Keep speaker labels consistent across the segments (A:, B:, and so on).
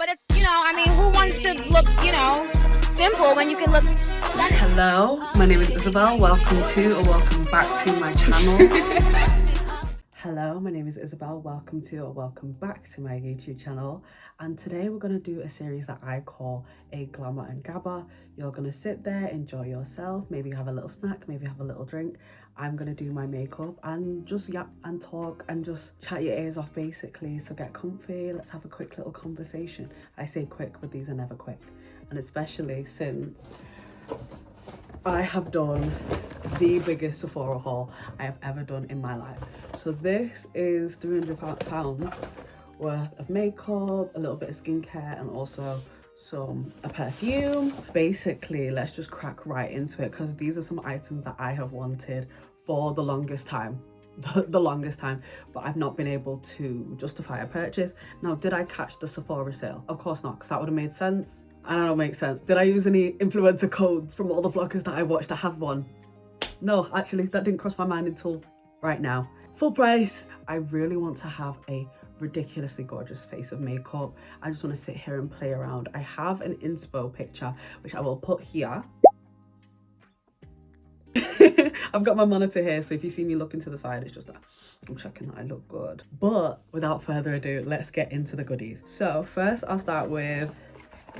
A: But it's, you know, I mean, who wants to look, you know, simple when you can look stunning?
B: Hello, my name is Isabel. Welcome to or welcome back to my channel. Hello, my name is Isabel. Welcome to or welcome back to my YouTube channel. And today we're going to do a series that I call a Glamour and Gabba. You're going to sit there, enjoy yourself, maybe have a little snack, maybe have a little drink. I'm going to do my makeup and just yap and talk and just chat your ears off basically. So get comfy, let's have a quick little conversation. I say quick, but these are never quick. And especially since I have done the biggest Sephora haul I have ever done in my life. So this is £300 worth of makeup, a little bit of skincare, and also a perfume. Basically, let's just crack right into it because these are some items that I have wanted for the longest time. The longest time, but I've not been able to justify a purchase. Now, did I catch the Sephora sale? Of course not, because that would have made sense. I don't know, makes sense. Did I use any influencer codes from all the vloggers that I watched? I have one. No, actually, that didn't cross my mind until right now. Full price. I really want to have a ridiculously gorgeous face of makeup. I just want to sit here and play around. I have an inspo picture, which I will put here. I've got my monitor here, so if you see me looking to the side, it's just that I'm checking that I look good. But without further ado, let's get into the goodies. So first, I'll start with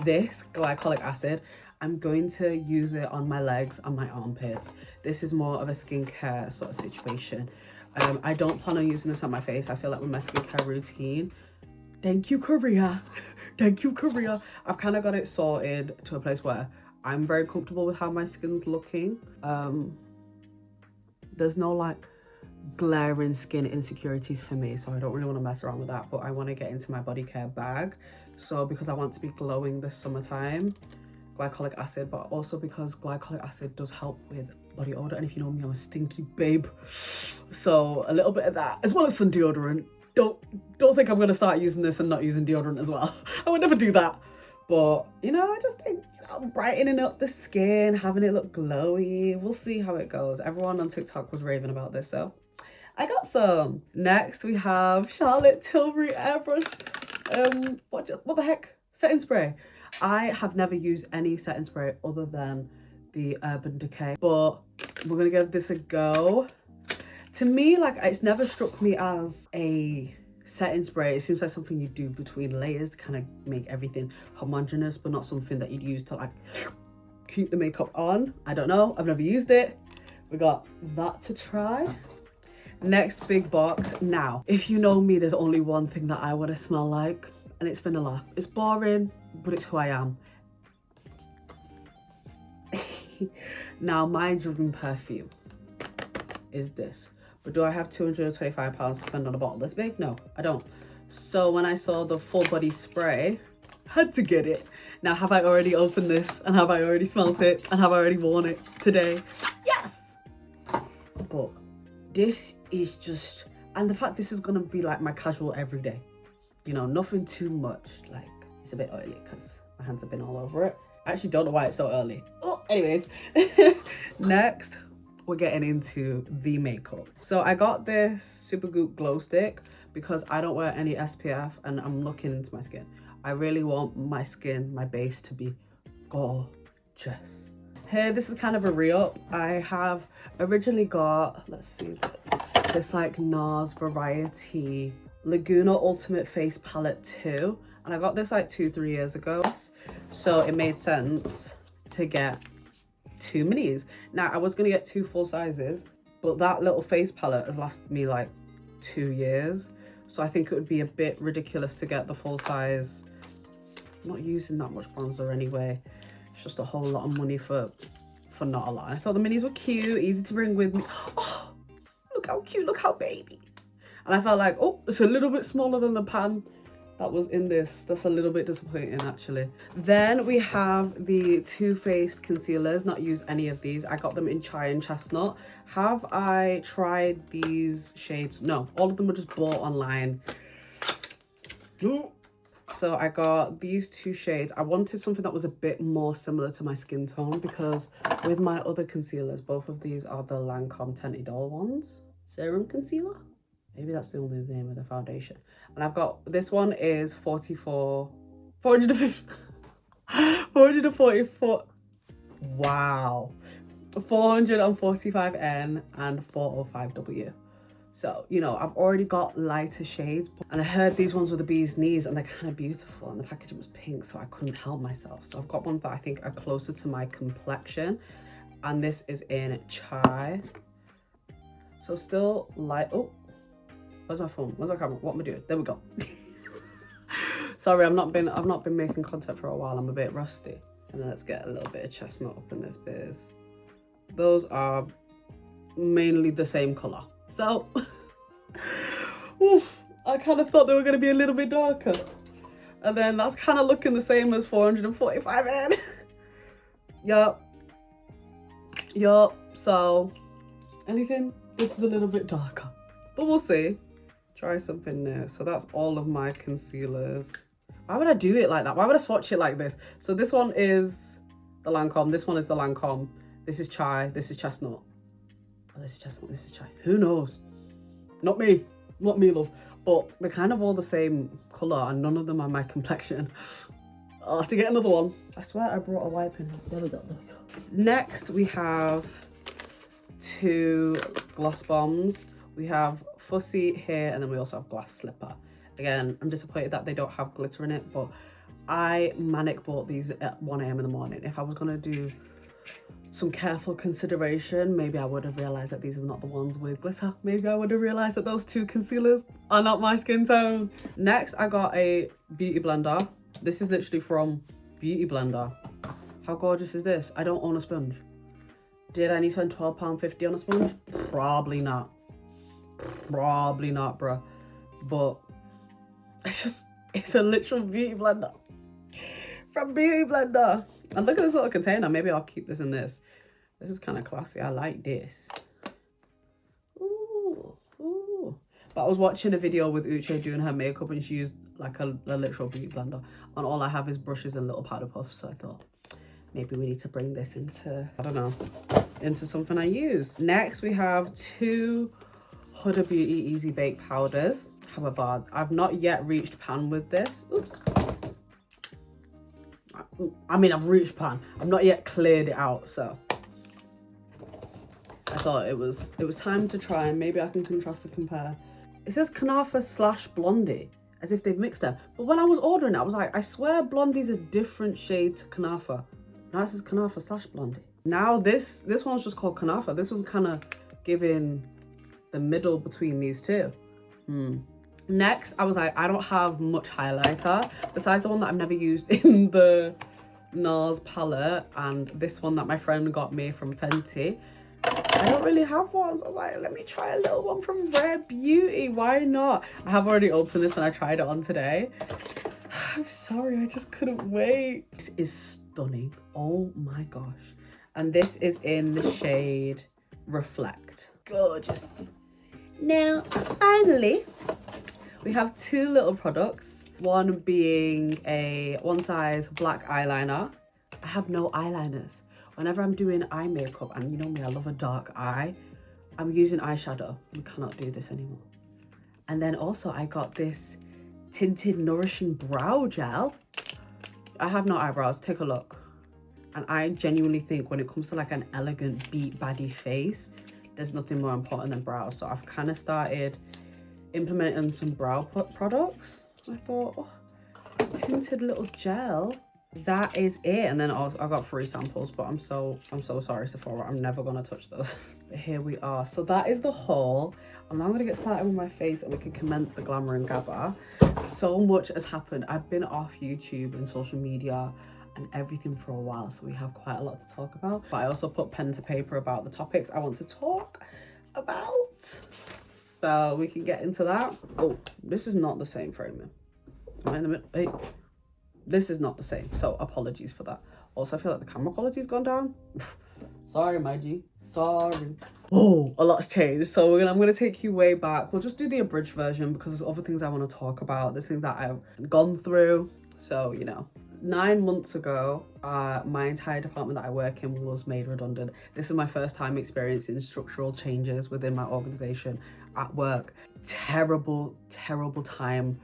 B: this glycolic acid. I'm going to use it on my legs and my armpits. This is more of a skincare sort of situation. I don't plan on using this on my face. I feel like with my skincare routine, thank you, Korea. Thank you, Korea. I've kind of got it sorted to a place where I'm very comfortable with how my skin's looking. There's no like glaring skin insecurities for me, so I don't really want to mess around with that, but I want to get into my body care bag. So because I want to be glowing this summertime, glycolic acid, but also because glycolic acid does help with body odor, and if you know me, I'm a stinky babe, so a little bit of that as well as some deodorant. Don't think I'm gonna start using this and not using deodorant as well. I would never do that, but you know, I just think, you know, brightening up the skin, having it look glowy, we'll see how it goes. Everyone on TikTok was raving about this, so I got some. Next we have Charlotte Tilbury airbrush what the heck, setting spray. I have never used any setting spray other than the Urban Decay, but we're gonna give this a go. To me, like, it's never struck me as a setting spray. It seems like something you do between layers to kind of make everything homogeneous, but not something that you'd use to like keep the makeup on. I don't know, I've never used it. We got that to try. Next big box. Now, if you know me, there's only one thing that I want to smell like, and it's vanilla. It's boring, but it's who I am. Now, my dream perfume is this, but do I have £225 to spend on a bottle this big? No, I don't. So when I saw the full body spray, had to get it. Now, have I already opened this, and have I already smelled it, and have I already worn it today? Yes. But this is just, and the fact this is gonna be like my casual everyday, you know, nothing too much. Like, it's a bit early because my hands have been all over it. I actually don't know why it's so early. Oh, anyways. Next, we're getting into the makeup. So I got this Supergoop glow stick because I don't wear any SPF and I'm looking into my skin. I really want my skin, my base, to be gorgeous. Here, this is kind of a re-up. I have originally got, let's see this like NARS Variety Laguna Ultimate Face Palette 2. And I got this like 2-3 years ago. So it made sense to get 2 minis. Now, I was gonna get 2 full sizes, but that little face palette has lasted me like 2 years. So I think it would be a bit ridiculous to get the full size. I'm not using that much bronzer anyway. It's just a whole lot of money for not a lot. I thought the minis were cute, easy to bring with me. Oh, look how cute, look how baby. And I felt like, oh, it's a little bit smaller than the pan that was in this. That's a little bit disappointing, actually. Then we have the Too Faced concealers. Not used any of these. I got them in Chai and Chestnut. Have I tried these shades? No, all of them were just bought online. So I got these 2 shades. I wanted something that was a bit more similar to my skin tone because with my other concealers, both of these are the Lancome Tinted Doll ones. Serum concealer? Maybe that's the only name of the foundation. And I've got, this one is 44 450, 444, wow, 445N and 405W. So, you know, I've already got lighter shades, and I heard these ones were the bee's knees and they're kind of beautiful, and the packaging was pink, so I couldn't help myself. So I've got ones that I think are closer to my complexion, and this is in Chai. So still light. Oh, where's my phone? Where's my camera? What am I doing? There we go. Sorry, I've not been making content for a while. I'm a bit rusty. And then let's get a little bit of chestnut up in this biz. Those are mainly the same color. So, oof, I kind of thought they were going to be a little bit darker. And then that's kind of looking the same as 445N. Yup. So, anything? This is a little bit darker. But we'll see. Try something new. So that's all of my concealers. Why would I do it like that? Why would I swatch it like this? So this one is the Lancome. This one is the Lancome. This is Chai. This is Chestnut. Oh, this is Chestnut. This is Chai. Who knows? Not me. Not me, love. But they're kind of all the same colour and none of them are my complexion. I'll have to get another one. I swear I brought a wiping. There we go. Next, we have 2 gloss bombs. We have Fussy here, and then we also have Glass Slipper. Again, I'm disappointed that they don't have glitter in it, but I manic bought these at 1 AM in the morning. If I was gonna do some careful consideration, maybe I would have realized that these are not the ones with glitter. Maybe I would have realized that those 2 concealers are not my skin tone. Next, I got a beauty blender. This is literally from Beauty Blender. How gorgeous is this? I don't own a sponge. Did I need to spend £12.50 on a sponge? Probably not. Probably not, bruh. But it's a literal beauty blender from Beauty Blender. And look at this little container. Maybe I'll keep this in this. This is kind of classy. I like this. Ooh, ooh. But I was watching a video with Uche doing her makeup, and she used like a literal beauty blender. And all I have is brushes and little powder puffs. So I thought maybe we need to bring this into, I don't know, into something I use. Next, we have 2 Huda Beauty Easy Bake powders. However, I've not yet reached pan with this. Oops. I mean, I've reached pan. I've not yet cleared it out, so I thought it was time to try. Maybe I can contrast and compare. It says Kanafa / Blondie, as if they've mixed them. But when I was ordering it, I was like, I swear Blondie's a different shade to Kanafa. Now it says Kanafa / Blondie. Now this one's just called Kanafa. This was kind of giving the middle between these 2. Next, I was like, I don't have much highlighter besides the one that I've never used in the NARS palette and this one that my friend got me from Fenty. I don't really have one, so I was like, let me try a little one from Rare Beauty. Why not? I have already opened this and I tried it on today. I'm sorry, I just couldn't wait. This is stunning. Oh my gosh. And this is in the shade Reflect. Gorgeous. Now, finally, we have 2 little products. One being a one size black eyeliner. I have no eyeliners. Whenever I'm doing eye makeup, and you know me, I love a dark eye, I'm using eyeshadow. We cannot do this anymore. And then also I got this tinted nourishing brow gel. I have no eyebrows, take a look. And I genuinely think when it comes to like an elegant beat baddie face, there's nothing more important than brows. So I've kind of started implementing some brow products. I thought, oh, a tinted little gel. That is it. And then also I got 3 samples, but I'm so sorry, Sephora. I'm never gonna touch those. But here we are. So that is the haul. I'm now gonna get started with my face and we can commence the glamour and gabba. So much has happened. I've been off YouTube and social media and everything for a while, so we have quite a lot to talk about. But I also put pen to paper about the topics I want to talk about, so we can get into that. Oh, this is not the same framing. Am I in the middle? Hey, this is not the same, so apologies for that. Also, I feel like the camera quality's gone down. Sorry, my G. Sorry. Oh, a lot's changed. So I'm gonna take you way back. We'll just do the abridged version because there's other things I want to talk about. There's things that I've gone through. So, you know, 9 months ago, my entire department that I work in was made redundant. This is my first time experiencing structural changes within my organization at work. Terrible, terrible time.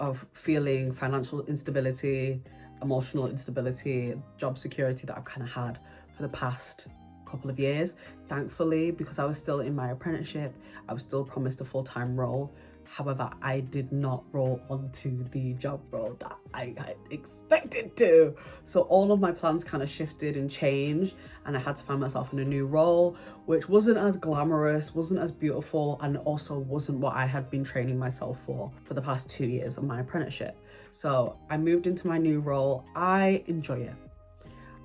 B: of feeling financial instability, emotional instability, job security that I've kind of had for the past couple of years. Thankfully, because I was still in my apprenticeship, I was still promised a full-time role. However, I did not roll onto the job role that I had expected to. So all of my plans kind of shifted and changed, and I had to find myself in a new role, which wasn't as glamorous, wasn't as beautiful, and also wasn't what I had been training myself for the past 2 years of my apprenticeship. So I moved into my new role. I enjoy it.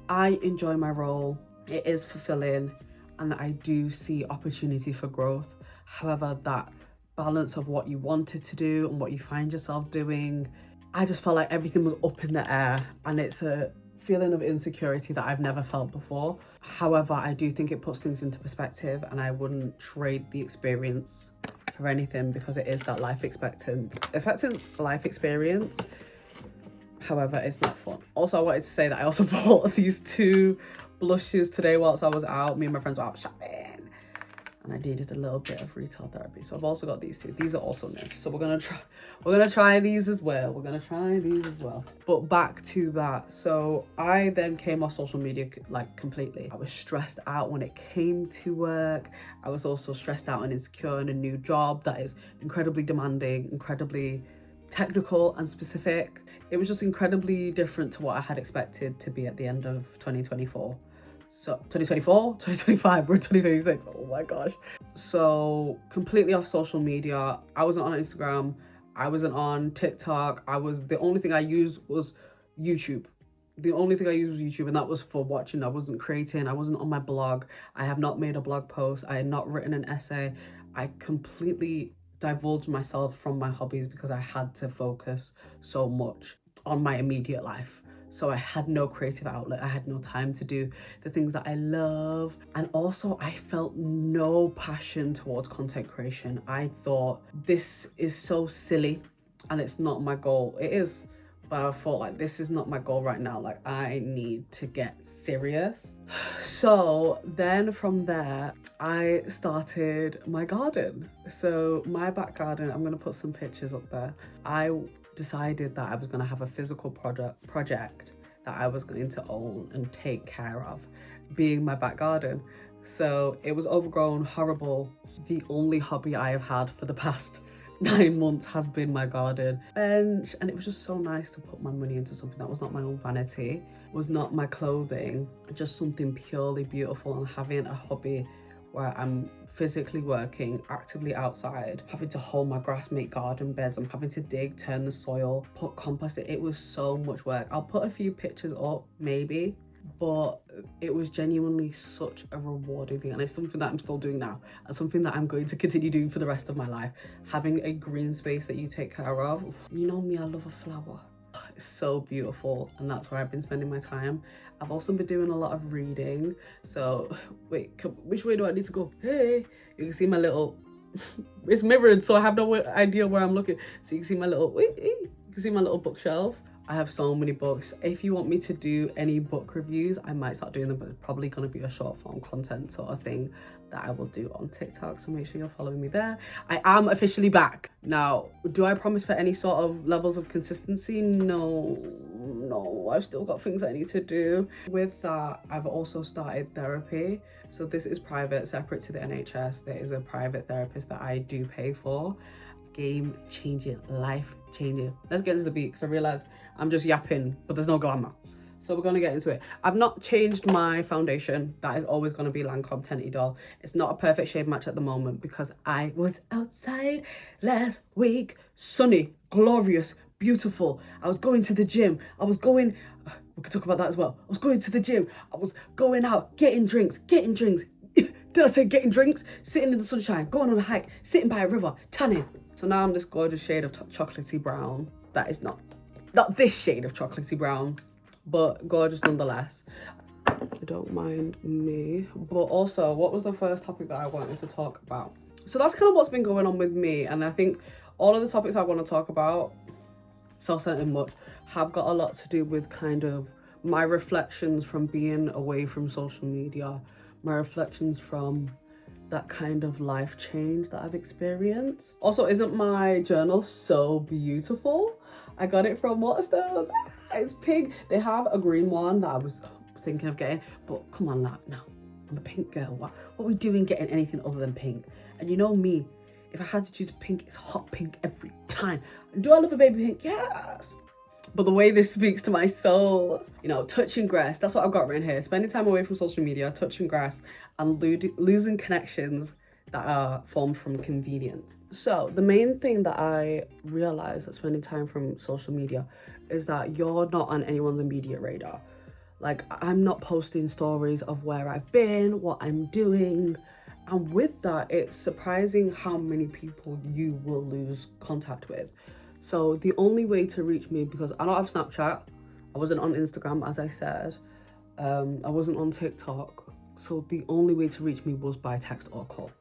B: I enjoy my role. It is fulfilling, and I do see opportunity for growth. However, that balance of what you wanted to do and what you find yourself doing, I just felt like everything was up in the air, and it's a feeling of insecurity that I've never felt before. However, I do think it puts things into perspective, and I wouldn't trade the experience for anything, because it is that life life experience. However, it's not fun. Also, I wanted to say that I also bought these 2 blushes today whilst I was out. Me and my friends were out shopping, and I needed a little bit of retail therapy. So I've also got these 2. These are also new. So we're gonna try these as well. But back to that. So I then came off social media like completely. I was stressed out when it came to work. I was also stressed out and insecure in a new job that is incredibly demanding, incredibly technical and specific. It was just incredibly different to what I had expected to be at the end of 2024. So 2024, 2025, we're in 2026. Oh my gosh. So completely off social media. I wasn't on Instagram. I wasn't on TikTok. The only thing I used was YouTube. And that was for watching. I wasn't creating. I wasn't on my blog. I have not made a blog post. I had not written an essay. I completely divulged myself from my hobbies because I had to focus so much on my immediate life. So I had no creative outlet. I had no time to do the things that I love. And also I felt no passion towards content creation. I thought, this is so silly and it's not my goal. It is, but I thought like, this is not my goal right now. Like, I need to get serious. So then from there, I started my garden. So my back garden, I'm gonna put some pictures up there. I decided that I was going to have a physical project that I was going to own and take care of, being my back garden. So it was overgrown, horrible. The only hobby I have had for the past 9 months has been my garden bench, and it was just so nice to put my money into something that was not my own vanity, was not my clothing, just something purely beautiful, and having a hobby where I'm physically working, actively outside, having to hoe my grass, make garden beds, I'm having to dig, turn the soil, put compost in. It was so much work. I'll put a few pictures up, maybe, but it was genuinely such a rewarding thing, and it's something that I'm still doing now, and something that I'm going to continue doing for the rest of my life. Having a green space that you take care of. You know me, I love a flower. It's so beautiful, and that's where I've been spending my time. I've also been doing a lot of reading. So wait, which way do I need to go? Hey, you can see my little it's mirrored, so I have no idea where I'm looking. So you can see my little bookshelf. I have so many books. If you want me to do any book reviews, I might start doing them, but it's probably going to be a short form content sort of thing that I will do on TikTok. So make sure you're following me there. I am officially back. Now, do I promise for any sort of levels of consistency? No, I've still got things I need to do. With that, I've also started therapy. So this is private, separate to the NHS. There is a private therapist that I do pay for. Game changing, life changing. Let's get into the beat, because I realize I'm just yapping, but there's no glamour. So we're gonna get into it. I've not changed my foundation. That is always gonna be Lancome Tenty Doll. It's not a perfect shade match at the moment because I was outside last week. Sunny, glorious, beautiful. I was going to the gym. we could talk about that as well. I was going to the gym. I was going out, getting drinks. Did I say getting drinks? Sitting in the sunshine, going on a hike, sitting by a river, tanning. So now I'm this gorgeous shade of chocolatey brown. That is not this shade of chocolatey brown, but gorgeous nonetheless. I don't mind me. But also, what was the first topic that I wanted to talk about? So that's kind of what's been going on with me, and I think all of the topics I want to talk about, self-centered much, have got a lot to do with kind of my reflections from being away from social media, my reflections from that kind of life change that I've experienced. Also, isn't my journal so beautiful? I got it from Waterstones. It's pink. They have a green one that I was thinking of getting, but come on, lad, no. I'm a pink girl. What are we doing getting anything other than pink? And you know me, if I had to choose pink, it's hot pink every time. Do I love a baby pink? Yes. But the way this speaks to my soul, you know, touching grass, that's what I've got written here. Spending time away from social media, touching grass, and losing connections that are formed from convenience. So the main thing that I realized that spending time from social media is that you're not on anyone's immediate radar. Like, I'm not posting stories of where I've been, what I'm doing. And with that, it's surprising how many people you will lose contact with. So the only way to reach me, because I don't have Snapchat, I wasn't on Instagram, as I said, I wasn't on TikTok. So the only way to reach me was by text or call.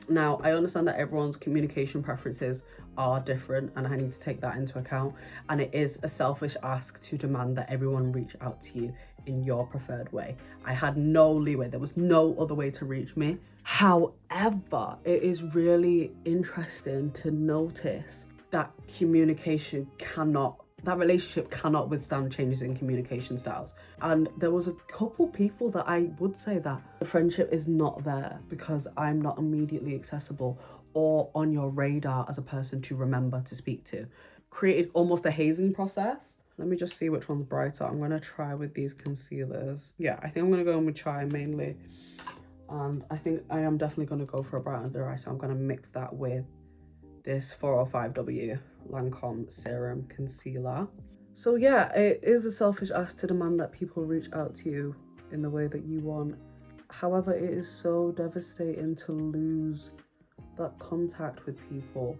B: Now, I understand that everyone's communication preferences are different, and I need to take that into account. And it is a selfish ask to demand that everyone reach out to you in your preferred way. I had no leeway. There was no other way to reach me. However, it is really interesting to notice that that relationship cannot withstand changes in communication styles. And there was a couple people that I would say that the friendship is not there because I'm not immediately accessible or on your radar as a person to remember to speak to. Created almost a hazing process. Let me just see which one's brighter. I'm gonna try with these concealers. Yeah, I think I'm gonna go in with Chai mainly. And I think I am definitely gonna go for a bright under eye, so I'm gonna mix that with this 405W Lancome Serum Concealer. So yeah, it is a selfish ask to demand that people reach out to you in the way that you want. However, it is so devastating to lose that contact with people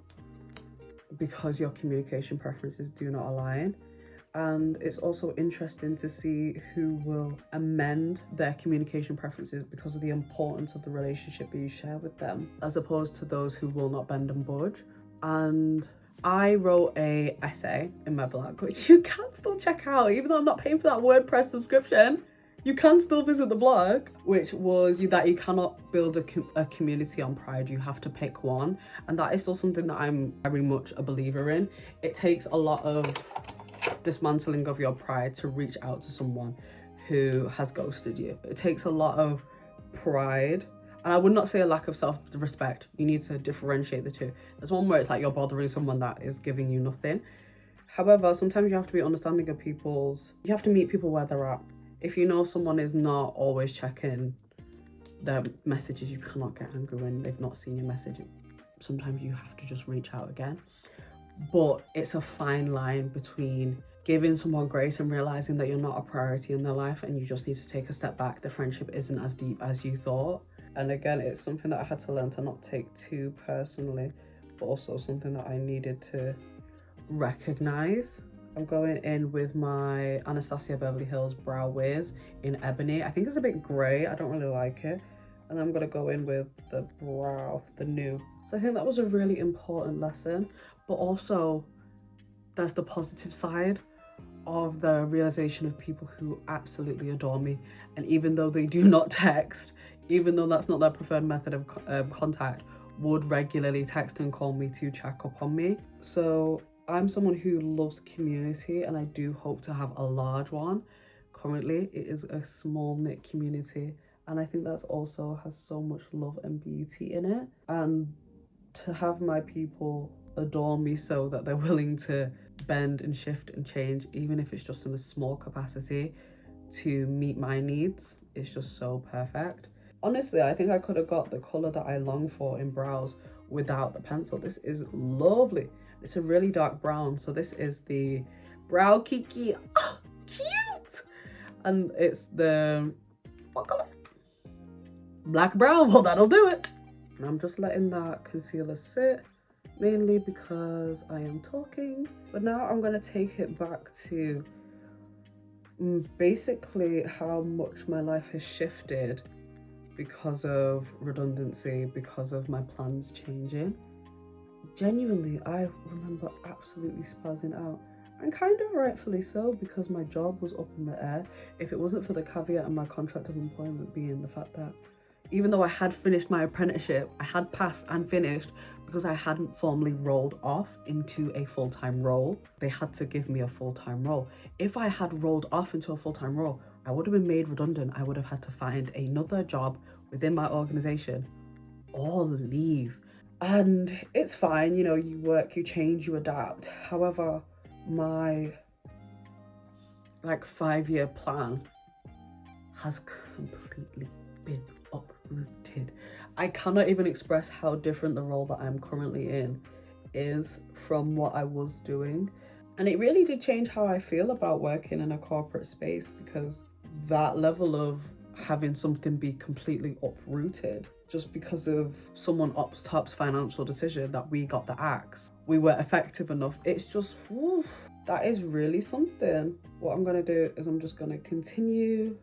B: because your communication preferences do not align. And it's also interesting to see who will amend their communication preferences because of the importance of the relationship that you share with them, as opposed to those who will not bend and budge. And I wrote a essay in my blog, which you can still check out, even though I'm not paying for that WordPress subscription. You can still visit the blog, which was that you cannot build a community on pride. You have to pick one. And that is still something that I'm very much a believer in. It takes a lot of dismantling of your pride to reach out to someone who has ghosted you. It takes a lot of pride, and I would not say a lack of self-respect. You need to differentiate the two. There's one where it's like you're bothering someone that is giving you nothing. However, sometimes you have to be understanding of you have to meet people where they're at. If you know someone is not always checking their messages, you cannot get angry when they've not seen your message. Sometimes you have to just reach out again. But it's a fine line between giving someone grace and realizing that you're not a priority in their life and you just need to take a step back. The friendship isn't as deep as you thought. And again, it's something that I had to learn to not take too personally, but also something that I needed to recognize. I'm going in with my Anastasia Beverly Hills Brow Wiz in Ebony. I think it's a bit grey. I don't really like it. And I'm going to go in with the new. So I think that was a really important lesson. But also, there's the positive side of the realization of people who absolutely adore me. And even though they do not text, even though that's not their preferred method of contact, would regularly text and call me to check up on me. So I'm someone who loves community, and I do hope to have a large one. Currently, it is a small knit community, and I think that's also has so much love and beauty in it. And to have my people adore me so that they're willing to bend and shift and change, even if it's just in a small capacity, to meet my needs, it's just so perfect. Honestly, I think I could have got the colour that I long for in brows without the pencil. This is lovely. It's a really dark brown, so this is the Brow Kiki. Oh, cute! And it's the, what colour? Black brown. Well, that'll do it. And I'm just letting that concealer sit, mainly because I am talking. But now I'm going to take it back to basically how much my life has shifted because of redundancy, because of my plans changing. Genuinely, I remember absolutely spazzing out, and kind of rightfully so, because my job was up in the air. If it wasn't for the caveat in my contract of employment being the fact that even though I had finished my apprenticeship, I had passed and finished, because I hadn't formally rolled off into a full-time role. They had to give me a full-time role. If I had rolled off into a full-time role, I would have been made redundant. I would have had to find another job within my organization or leave. And it's fine, you know, you work, you change, you adapt. However, my like 5-year plan has completely been uprooted. I cannot even express how different the role that I'm currently in is from what I was doing. And it really did change how I feel about working in a corporate space, because that level of having something be completely uprooted just because of someone up top's financial decision that we got the axe, we were effective enough. It's just, whew, that is really something. What I'm gonna do is I'm just gonna continue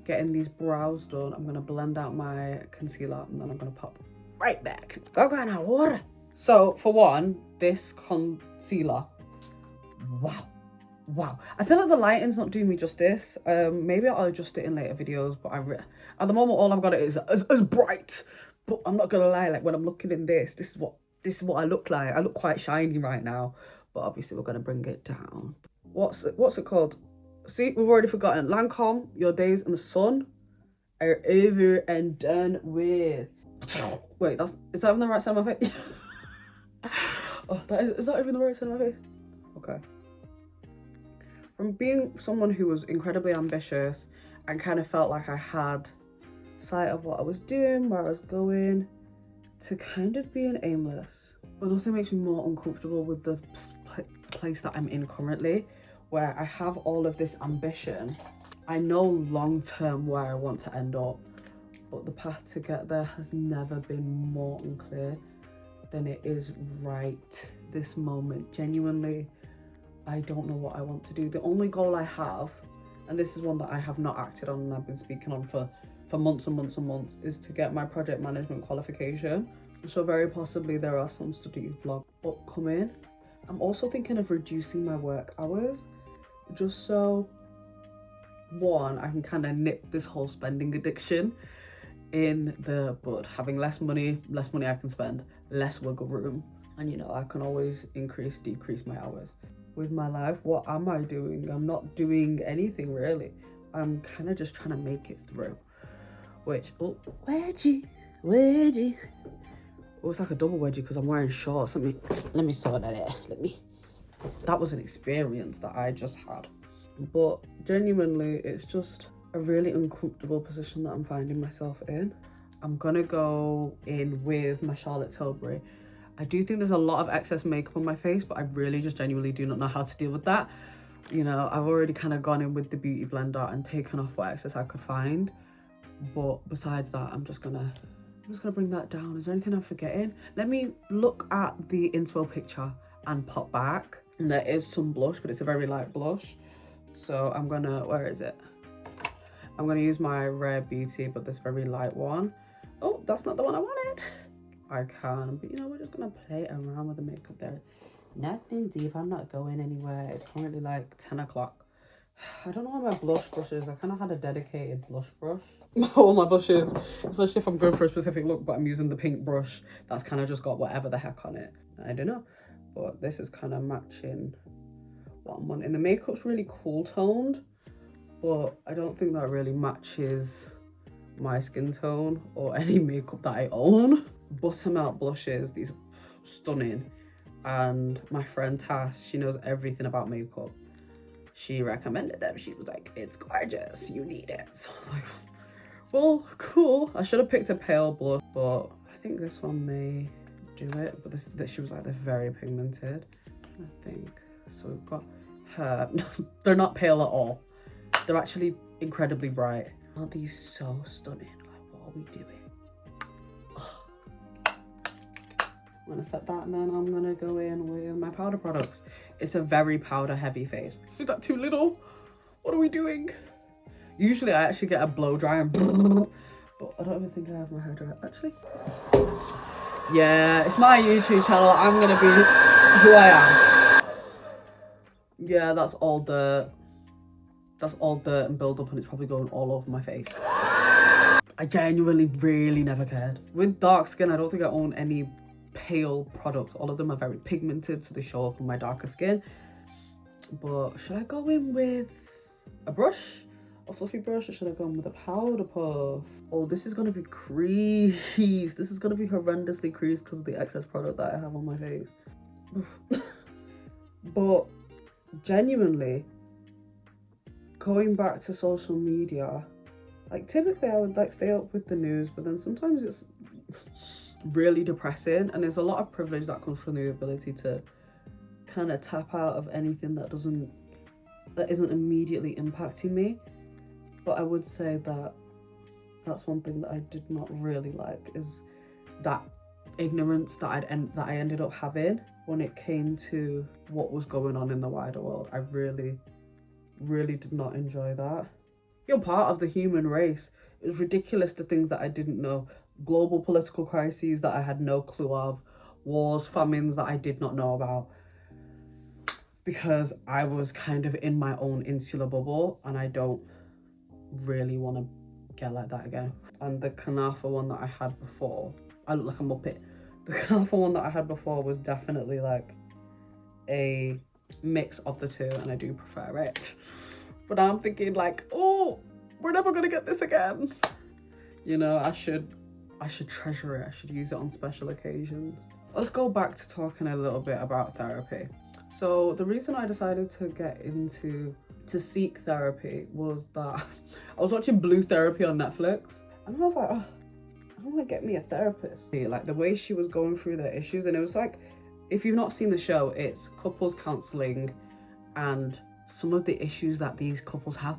B: getting these brows done. I'm gonna blend out my concealer and then I'm gonna pop right back. Go grab our water. So for one, this concealer, wow. I feel like the lighting's not doing me justice. Maybe I'll adjust it in later videos, but at the moment all I've got it is as bright. But I'm not gonna lie, like when I'm looking in this is what I look like. I look quite shiny right now, but obviously we're gonna bring it down. What's it called? See, we've already forgotten. Lancome, your days in the sun are over and done with. Wait, is that even the right side of my face? Oh, is that even the right side of my face? Okay. From being someone who was incredibly ambitious and kind of felt like I had sight of what I was doing, where I was going, to kind of being aimless. But nothing makes me more uncomfortable with the place that I'm in currently, where I have all of this ambition. I know long term where I want to end up, but the path to get there has never been more unclear than it is right this moment. Genuinely, I don't know what I want to do. The only goal I have, and this is one that I have not acted on and I've been speaking on for months and months and months, is to get my project management qualification. So very possibly there are some study vlogs upcoming. I'm also thinking of reducing my work hours, just so one, I can kind of nip this whole spending addiction in the bud. Having less money I can spend, less wiggle room, and you know, I can always decrease my hours. With my life, what am I doing? I'm not doing anything really. I'm kind of just trying to make it through, which, oh, wedgie. Oh, it's like a double wedgie because I'm wearing shorts. Let me sort that out. That was an experience that I just had. But genuinely, it's just a really uncomfortable position that I'm finding myself in. I'm gonna go in with my Charlotte Tilbury. I do think there's a lot of excess makeup on my face, but I really just genuinely do not know how to deal with that. You know, I've already kind of gone in with the beauty blender and taken off what excess I could find. But besides that, I'm just gonna bring that down. Is there anything I'm forgetting? Let me look at the inspo picture and pop back. And there is some blush, but it's a very light blush. So I'm gonna, where is it? I'm gonna use my Rare Beauty, but this very light one. Oh, that's not the one I wanted. I can, but you know, we're just gonna play around with the makeup there. Nothing deep, I'm not going anywhere. It's currently like 10 o'clock. I don't know where my blush brush is. I kind of had a dedicated blush brush. All my blushes, especially if I'm going for a specific look, but I'm using the pink brush that's kind of just got whatever the heck on it. I don't know, but this is kind of matching what I'm wanting. The makeup's really cool toned, but I don't think that really matches my skin tone or any makeup that I own. Buttermelt blushes, these are stunning, and my friend Tass, she knows everything about makeup. She recommended them. She was like, it's gorgeous, you need it. So I was like, well, cool. I should have picked a pale blush, but I think this one may do it. But this she was like, they're very pigmented, I think. So we've got her. They're not pale at all. They're actually incredibly bright. Aren't these so stunning? Like, what are we doing? I'm gonna set that, and then I'm gonna go in with my powder products. It's a very powder heavy face. Is that too little? What are we doing? Usually I actually get a blow dry and but I don't even think I have my hair dry actually. Yeah, it's my YouTube channel. I'm gonna be who I am. Yeah, that's all dirt. That's all dirt and build up, and it's probably going all over my face. I genuinely really never cared. With dark skin, I don't think I own any pale products. All of them are very pigmented, so they show up on my darker skin. But should I go in with a brush? A fluffy brush, or should I go in with a powder puff? Oh, this is gonna be creased. This is gonna be horrendously creased because of the excess product that I have on my face. But genuinely, going back to social media, like typically I would like stay up with the news, but then sometimes it's really depressing, and there's a lot of privilege that comes from the ability to kind of tap out of anything that isn't immediately impacting me. But I would say that that's one thing that I did not really like, is that ignorance that I ended up having when it came to what was going on in the wider world. I really did not enjoy that. You're part of the human race. It was ridiculous, the things that I didn't know. Global political crises that I had no clue of. Wars, famines that I did not know about. Because I was kind of in my own insular bubble, and I don't really want to get like that again. And the Kanafa one that I had before, I look like a muppet. The Kanafa one that I had before was definitely like a mix of the two, and I do prefer it. But I'm thinking like, oh, we're never gonna get this again. You know, I should treasure it. I should use it on special occasions. Let's go back to talking a little bit about therapy. So the reason I decided to seek therapy was that I was watching Blue Therapy on Netflix, and I was like, oh, I want to get me a therapist. Like the way she was going through their issues, and it was like, if you've not seen the show, it's couples counseling and some of the issues that these couples have.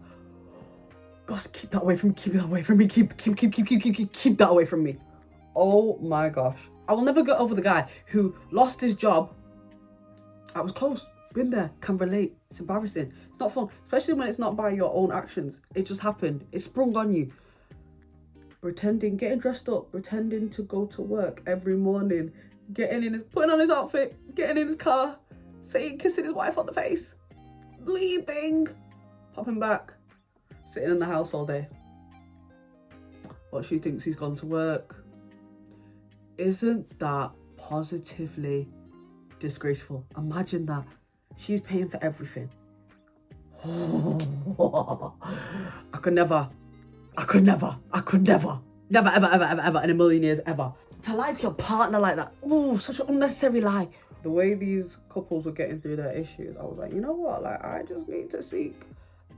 B: God, keep that away from me, keep that away from me, keep that away from me. Oh my gosh. I will never get over the guy who lost his job. I was close, been there, can relate. It's embarrassing. It's not fun, especially when it's not by your own actions. It just happened. It sprung on you. Getting dressed up, pretending to go to work every morning, putting on his outfit, getting in his car, kissing his wife on the face, leaving, popping back, sitting in the house all day. But she thinks he's gone to work. Isn't that positively disgraceful? Imagine that. She's paying for everything. I could never, never, ever in a million years, ever. To lie to your partner like that, ooh, such an unnecessary lie. The way these couples were getting through their issues, I was like, you know what, like, I just need to seek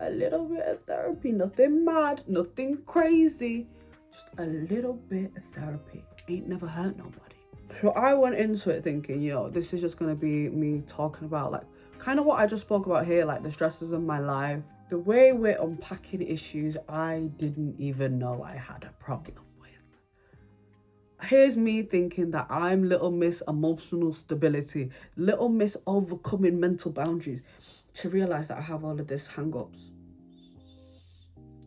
B: a little bit of therapy. Nothing mad, nothing crazy, just a little bit of therapy. Ain't never hurt nobody. So I went into it thinking, you know, this is just gonna be me talking about like kind of what I just spoke about here, like the stresses of my life, the way we're unpacking issues I didn't even know I had a problem with. Here's me thinking that I'm Little Miss Emotional Stability, Little Miss Overcoming Mental Boundaries, to realize that I have all of this hang-ups,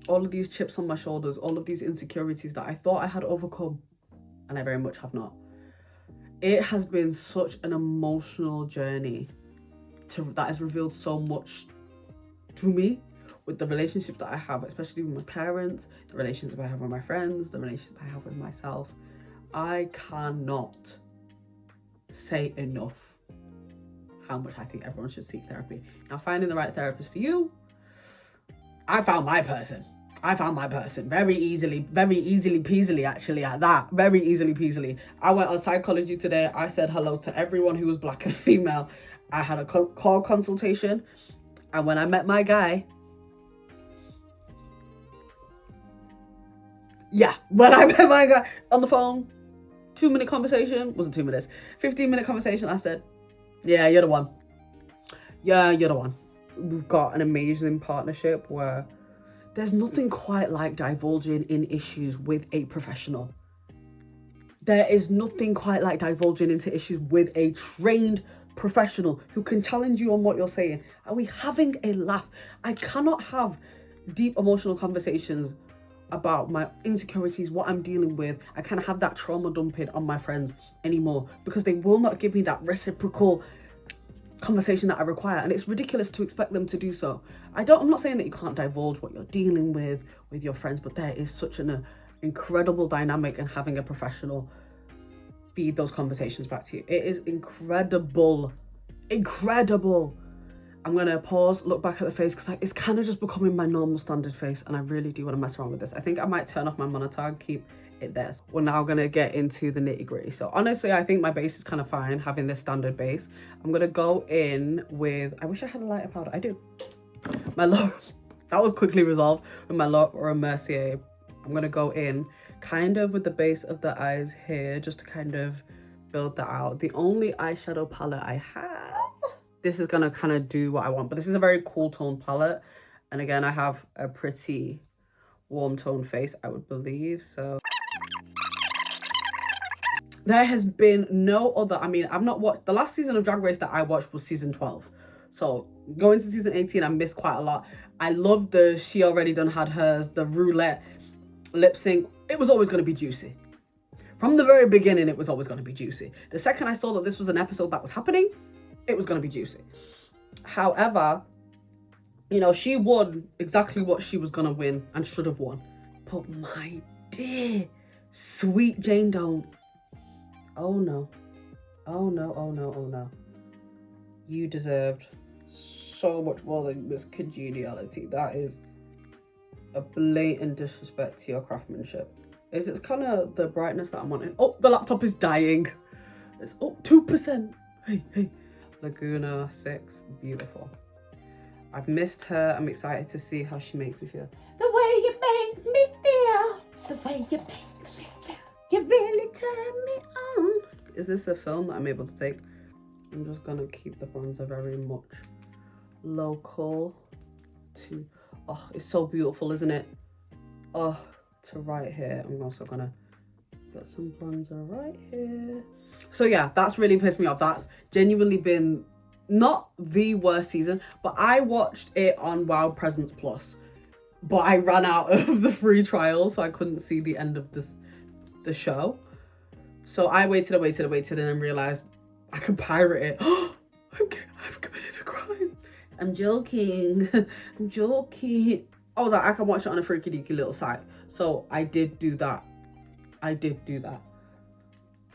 B: all of these chips on my shoulders, all of these insecurities that I thought I had overcome, and I very much have not. It has been such an emotional journey that has revealed so much to me, with the relationships that I have, especially with my parents, the relationships I have with my friends, the relationships I have with myself. I cannot say enough how much I think everyone should seek therapy. Now, finding the right therapist for you, I found my person very easily peasily, actually, at that. Very easily peasily. I went on Psychology Today. I said hello to everyone who was black and female. I had a call consultation, and when I met my guy, on the phone, 2-minute conversation, wasn't 2 minutes, 15-minute conversation, I said, yeah, you're the one. Yeah, you're the one. We've got an amazing partnership where there's nothing quite like divulging in issues with a professional. There is nothing quite like divulging into issues with a trained professional who can challenge you on what you're saying. Are we having a laugh? I cannot have deep emotional conversations about my insecurities, what I'm dealing with. I can't have that trauma dumping on my friends anymore, because they will not give me that reciprocal conversation that I require, and it's ridiculous to expect them to do so. I'm not saying that you can't divulge what you're dealing with your friends, but there is such an incredible dynamic and having a professional feed those conversations back to you. It is incredible. Incredible. I'm gonna pause, look back at the face, because it's kind of just becoming my normal standard face, and I really do want to mess around with this. I think I might turn off my monitor and keep it there. So we're now gonna get into the nitty gritty. So honestly, I think my base is kind of fine having this standard base. I'm gonna go in with, I wish I had a lighter powder. I do. My Laura, that was quickly resolved with my Laura Mercier. I'm gonna go in kind of with the base of the eyes here, just to kind of build that out. The only eyeshadow palette I have, this is gonna kind of do what I want, but this is a very cool tone palette. And again, I have a pretty warm tone face, I would believe. So there has been no other, I mean, I've not watched, the last season of Drag Race that I watched was season 12. So going to season 18, I missed quite a lot. I loved the She Already Done Had Hers, the roulette lip sync. It was always going to be juicy. From the very beginning, it was always going to be juicy. The second I saw that this was an episode that was happening, it was going to be juicy. However, you know, she won exactly what she was going to win and should have won. But my dear, sweet Jane don't. Oh no. Oh no, oh no, oh no. You deserved so much more than this congeniality. That is a blatant disrespect to your craftsmanship. It's kind of the brightness that I'm wanting. Oh, the laptop is dying. It's 2%. Hey. Laguna 6, beautiful. I've missed her. I'm excited to see how she makes me feel. The way you make me feel. The way you make me feel. You really turn me on. Is this a film that I'm able to take? I'm just gonna keep the bronzer very much local to, oh, it's so beautiful, isn't it? Oh, to right here. I'm also gonna get some bronzer right here. So yeah, that's really pissed me off. That's genuinely been not the worst season, but I watched it on Wow Presents Plus, but I ran out of the free trial, so I couldn't see the end of the show. So I waited and then realized I can pirate it. I've committed a crime. I'm joking. I'm joking. I was like, I can watch it on a freaky deaky little site. So I did do that.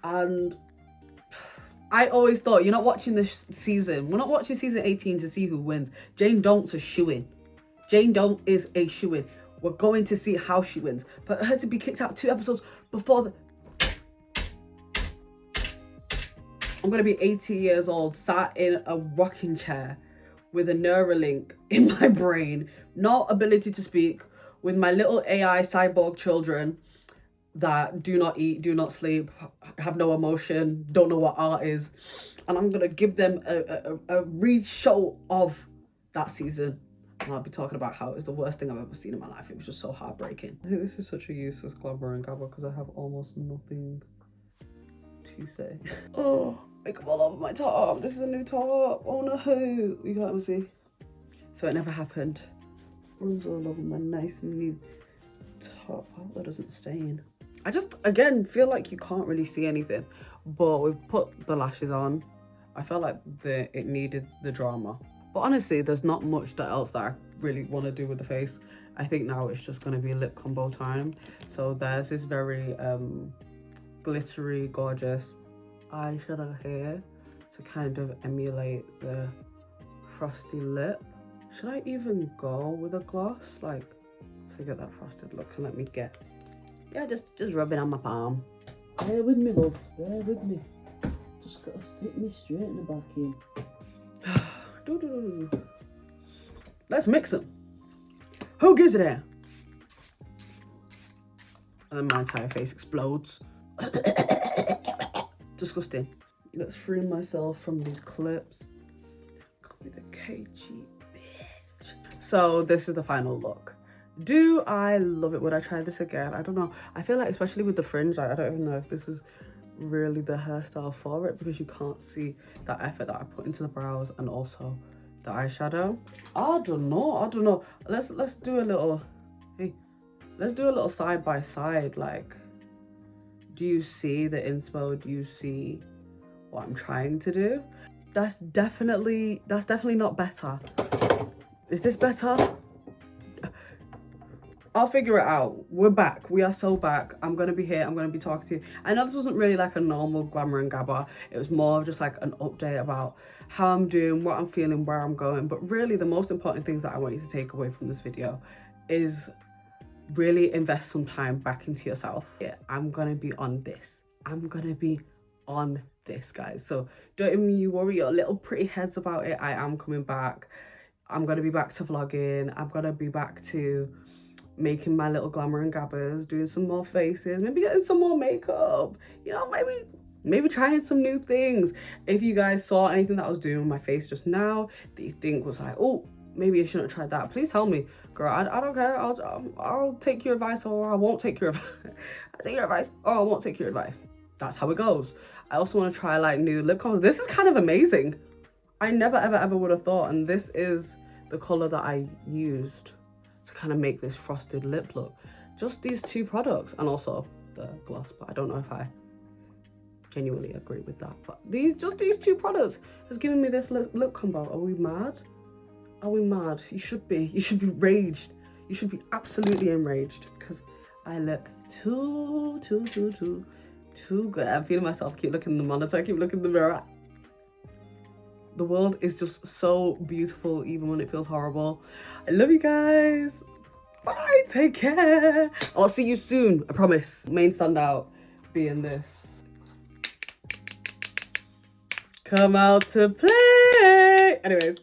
B: And I always thought, you're not watching this season. We're not watching season 18 to see who wins. Jane Dont's a shoo-in. Jane Don't is a shoo-in. We're going to see how she wins. But her to be kicked out 2 episodes before the... I'm going to be 80 years old, sat in a rocking chair with a Neuralink in my brain, no ability to speak, with my little AI cyborg children that do not eat, do not sleep, have no emotion, don't know what art is. And I'm going to give them a re-show of that season. And I'll be talking about how it was the worst thing I've ever seen in my life. It was just so heartbreaking. I think this is such a useless glamour and gabba because I have almost nothing to say. Oh, makeup all over my top. This is a new top. Oh no, you can't even see. So it never happened. Runs all over my nice new top. I hope that doesn't stain. I just, again, feel like you can't really see anything, but we've put the lashes on. I felt like it needed the drama. But honestly, there's not much else that I really want to do with the face. I think now it's just going to be lip combo time. So there's this very glittery, gorgeous eyeshadow here to kind of emulate the frosty lip. Should I even go with a gloss, like, to get that frosted look? And let me get, yeah, just rub it on my palm. Bear with me, love, bear with me. Just gotta stick me straight in the back in. Let's mix them. Who gives a damn? And then my entire face explodes. Disgusting. Let's free myself from these clips. Call me the KG bitch. So this is the final look. Do I love it? Would I try this again? I don't know. I feel like, especially with the fringe, I don't even know if this is really the hairstyle for it, because you can't see that effort that I put into the brows and also the eyeshadow. I don't know. Let's do a little, hey, let's do a little side by side. Like, do you see the inspo? Do you see what I'm trying to do? That's definitely not better. Is this better? I'll figure it out. We're back. We are so back. I'm going to be here. I'm going to be talking to you. I know this wasn't really like a normal Glamour and Gabba. It was more of just like an update about how I'm doing, what I'm feeling, where I'm going. But really the most important things that I want you to take away from this video is really invest some time back into yourself. Yeah, I'm going to be on this. I'm going to be on this, guys. So don't even you worry your little pretty heads about it. I am coming back. I'm going to be back to vlogging. I'm going to be back to making my little Glamour and Gabbas, doing some more faces, maybe getting some more makeup, you know, maybe trying some new things. If you guys saw anything that I was doing with my face just now that you think was like, oh, maybe I shouldn't have tried that, please tell me, girl. I don't care. I'll take your advice, or I won't take your advice. I'll take your advice, or I won't take your advice. That's how it goes. I also want to try like new lip colors. This is kind of amazing. I never ever would have thought, and this is the color that I used to kind of make this frosted lip look. Just these two products, and also the gloss, but I don't know if I genuinely agree with that. But these two products has given me this lip combo. Are we mad? Are we mad? You should be raged. You should be absolutely enraged, because I look too good. I'm feeling myself. Keep looking in the monitor, keep looking in the mirror. The world is just so beautiful, even when it feels horrible. I love you guys. Bye, take care. I'll see you soon, I promise. Main standout being this. Come out to play. Anyways.